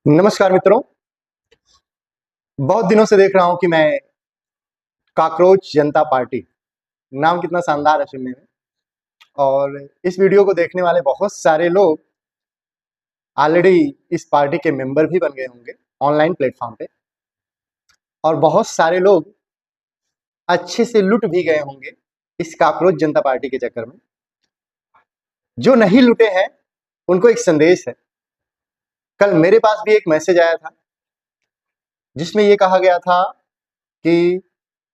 नमस्कार मित्रों। बहुत दिनों से देख रहा हूं कि मैं कॉकरोच जनता पार्टी नाम कितना शानदार है सुनने में। और इस वीडियो को देखने वाले बहुत सारे लोग ऑलरेडी इस पार्टी के मेंबर भी बन गए होंगे ऑनलाइन प्लेटफॉर्म पे, और बहुत सारे लोग अच्छे से लुट भी गए होंगे इस कॉकरोच जनता पार्टी के चक्कर में। जो नहीं लुटे हैं उनको एक संदेश है। कल मेरे पास भी एक मैसेज आया था जिसमें ये कहा गया था कि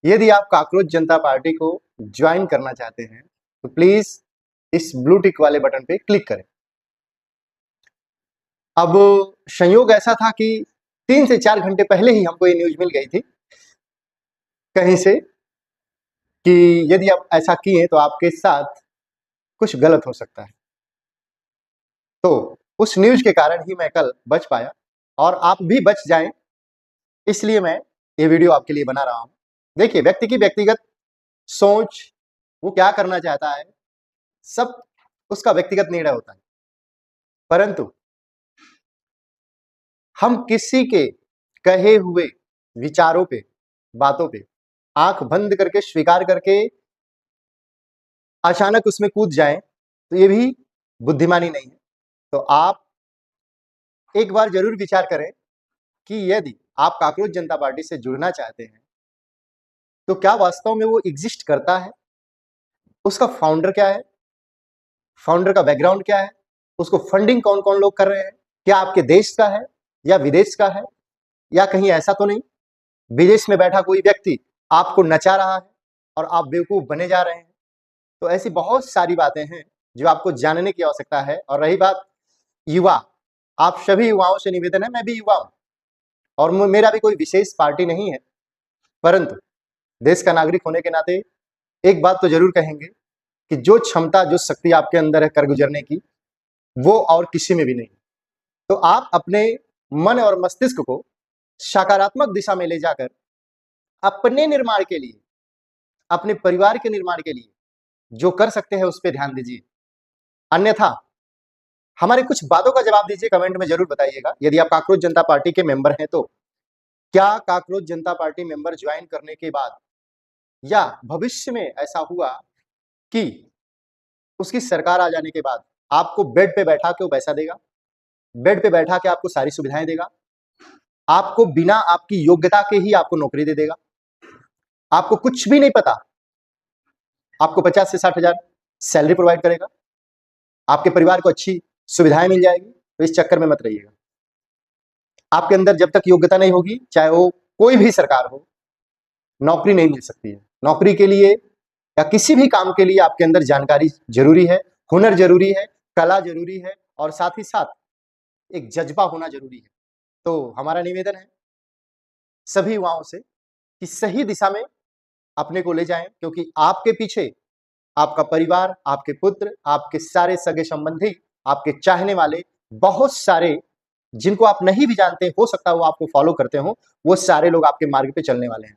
यदि आप कॉकरोच जनता पार्टी को ज्वाइन करना चाहते हैं तो प्लीज इस ब्लू टिक वाले बटन पे क्लिक करें। अब संयोग ऐसा था कि 3 से 4 घंटे पहले ही हमको ये न्यूज मिल गई थी कहीं से कि यदि आप ऐसा किए तो आपके साथ कुछ गलत हो सकता है। तो उस न्यूज के कारण ही मैं कल बच पाया और आप भी बच जाएं, इसलिए मैं ये वीडियो आपके लिए बना रहा हूं। देखिए, व्यक्ति की व्यक्तिगत सोच, वो क्या करना चाहता है, सब उसका व्यक्तिगत निर्णय होता है। परंतु हम किसी के कहे हुए विचारों पे, बातों पे आंख बंद करके स्वीकार करके अचानक उसमें कूद जाएं तो ये भी बुद्धिमानी नहीं है। तो आप एक बार जरूर विचार करें कि यदि आप कॉकरोच जनता पार्टी से जुड़ना चाहते हैं तो क्या वास्तव में वो एग्जिस्ट करता है, उसका फाउंडर क्या है, फाउंडर का बैकग्राउंड क्या है, उसको फंडिंग कौन कौन लोग कर रहे हैं, क्या आपके देश का है या विदेश का है, या कहीं ऐसा तो नहीं विदेश में बैठा कोई व्यक्ति आपको नचा रहा है और आप बेवकूफ बने जा रहे हैं। तो ऐसी बहुत सारी बातें हैं जो आपको जानने की आवश्यकता है। और रही बात युवा, आप सभी युवाओं से निवेदन है, मैं भी युवा हूं और मेरा भी कोई विशेष पार्टी नहीं है, परंतु देश का नागरिक होने के नाते एक बात तो जरूर कहेंगे कि जो क्षमता, जो शक्ति आपके अंदर है कर गुजरने की, वो और किसी में भी नहीं। तो आप अपने मन और मस्तिष्क को सकारात्मक दिशा में ले जाकर अपने निर्माण के लिए, अपने परिवार के निर्माण के लिए जो कर सकते हैं उस पर ध्यान दीजिए। अन्यथा हमारे कुछ बातों का जवाब दीजिए, कमेंट में जरूर बताइएगा। यदि आप कॉकरोच जनता पार्टी के मेंबर हैं तो क्या कॉकरोच जनता पार्टी मेंबर ज्वाइन करने के बाद या भविष्य में ऐसा हुआ कि उसकी सरकार आ जाने के बाद आपको बेड पे बैठा के वो पैसा देगा, बेड पे बैठा के आपको सारी सुविधाएं देगा, आपको बिना आपकी योग्यता के ही आपको नौकरी दे देगा, आपको कुछ भी नहीं पता, आपको 50 से 60 हजार सैलरी प्रोवाइड करेगा, आपके परिवार को अच्छी सुविधाएं मिल जाएगी। तो इस चक्कर में मत रहिएगा। आपके अंदर जब तक योग्यता नहीं होगी, चाहे वो कोई भी सरकार हो, नौकरी नहीं मिल सकती है। नौकरी के लिए या किसी भी काम के लिए आपके अंदर जानकारी जरूरी है, हुनर जरूरी है, कला जरूरी है और साथ ही साथ एक जज्बा होना जरूरी है। तो हमारा निवेदन है सभी युवाओं से कि सही दिशा में अपने को ले जाएं, क्योंकि आपके पीछे आपका परिवार, आपके पुत्र, आपके सारे सगे संबंधी, आपके चाहने वाले बहुत सारे, जिनको आप नहीं भी जानते, हो सकता है वो आपको फॉलो करते हो, वो सारे लोग आपके मार्ग पे चलने वाले हैं।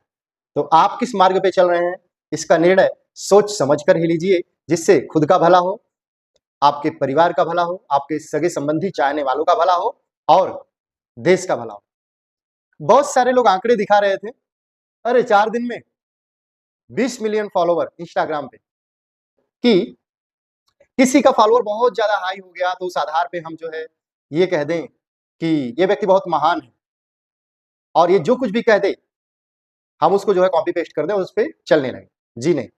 तो आप किस मार्ग पे चल रहे हैं, इसका निर्णय सोच समझ कर ही लीजिए, जिससे खुद का भला हो, आपके परिवार का भला हो, आपके सगे संबंधी चाहने वालों का भला हो और देश का भला हो। बहुत सारे लोग आंकड़े दिखा रहे थे, अरे 4 दिन में 20 मिलियन फॉलोवर इंस्टाग्राम पे, कि किसी का फॉलोवर बहुत ज्यादा हाई हो गया तो उस आधार पे हम जो है ये कह दें कि ये व्यक्ति बहुत महान है और ये जो कुछ भी कह दे हम उसको जो है कॉपी पेस्ट कर दें और उस पर चलने लगे। जी नहीं।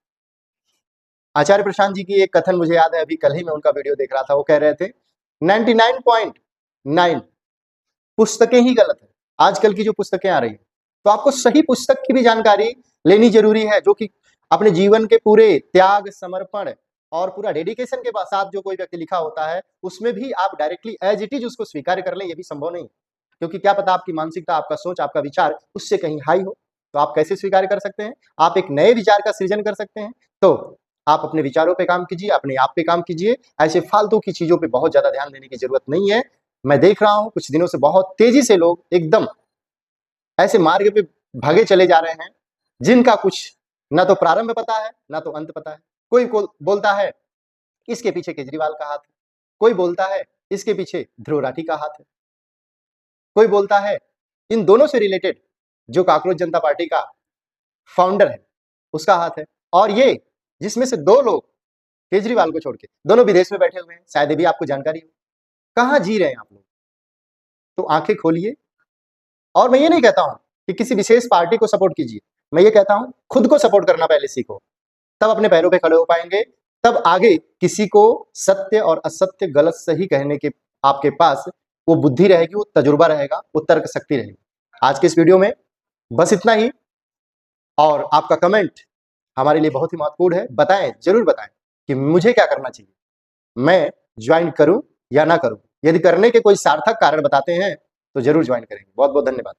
आचार्य प्रशांत जी की एक कथन मुझे याद है, अभी कल ही मैं उनका वीडियो देख रहा था। वो कह रहे थे 99.9 पुस्तकें ही गलत है आजकल की जो पुस्तकें आ रही हैं। तो आपको सही पुस्तक की भी जानकारी लेनी जरूरी है, जो कि अपने जीवन के पूरे त्याग, समर्पण और पूरा डेडिकेशन के साथ जो कोई व्यक्ति लिखा होता है, उसमें भी आप डायरेक्टली एज इट इज उसको स्वीकार कर लें, ये भी संभव नहीं। क्योंकि क्या पता आपकी मानसिकता, आपका सोच, आपका विचार उससे कहीं हाई हो, तो आप कैसे स्वीकार कर सकते हैं? आप एक नए विचार का सृजन कर सकते हैं। तो आप अपने विचारों पे काम कीजिए, अपने आप पे काम कीजिए। ऐसे फालतू की चीजों पे बहुत ज्यादा ध्यान देने की जरूरत नहीं है। मैं देख रहा हूं कुछ दिनों से बहुत तेजी से लोग एकदम ऐसे मार्ग पे भागे चले जा रहे हैं जिनका कुछ ना तो प्रारंभ पता है ना तो अंत पता है। कोई बोलता है इसके पीछे केजरीवाल का हाथ है, कोई बोलता है इसके पीछे ध्रुव राठी का हाथ है, कोई बोलता है इन दोनों से रिलेटेड जो कॉकरोच जनता पार्टी का फाउंडर है उसका हाथ है, और ये जिसमें से 2 लोग केजरीवाल को छोड़ के दोनों विदेश में बैठे हुए हैं, शायद ये भी आपको जानकारी हो। कहां जी रहे हैं आप लोग? तो आंखें खोलिए। और मैं ये नहीं कहता हूं कि किसी विशेष पार्टी को सपोर्ट कीजिए, मैं ये कहता हूं खुद को सपोर्ट करना पहले सीखो, तब अपने पैरों पे खड़े हो पाएंगे, तब आगे किसी को सत्य और असत्य, गलत सही कहने के आपके पास वो बुद्धि रहेगी, वो तजुर्बा रहेगा, वो तर्क शक्ति रहेगी। आज के इस वीडियो में बस इतना ही, और आपका कमेंट हमारे लिए बहुत ही महत्वपूर्ण है। बताएं, जरूर बताएं कि मुझे क्या करना चाहिए, मैं ज्वाइन करूं या ना करूं। यदि करने के कोई सार्थक कारण बताते हैं तो जरूर ज्वाइन करेंगे। बहुत बहुत धन्यवाद।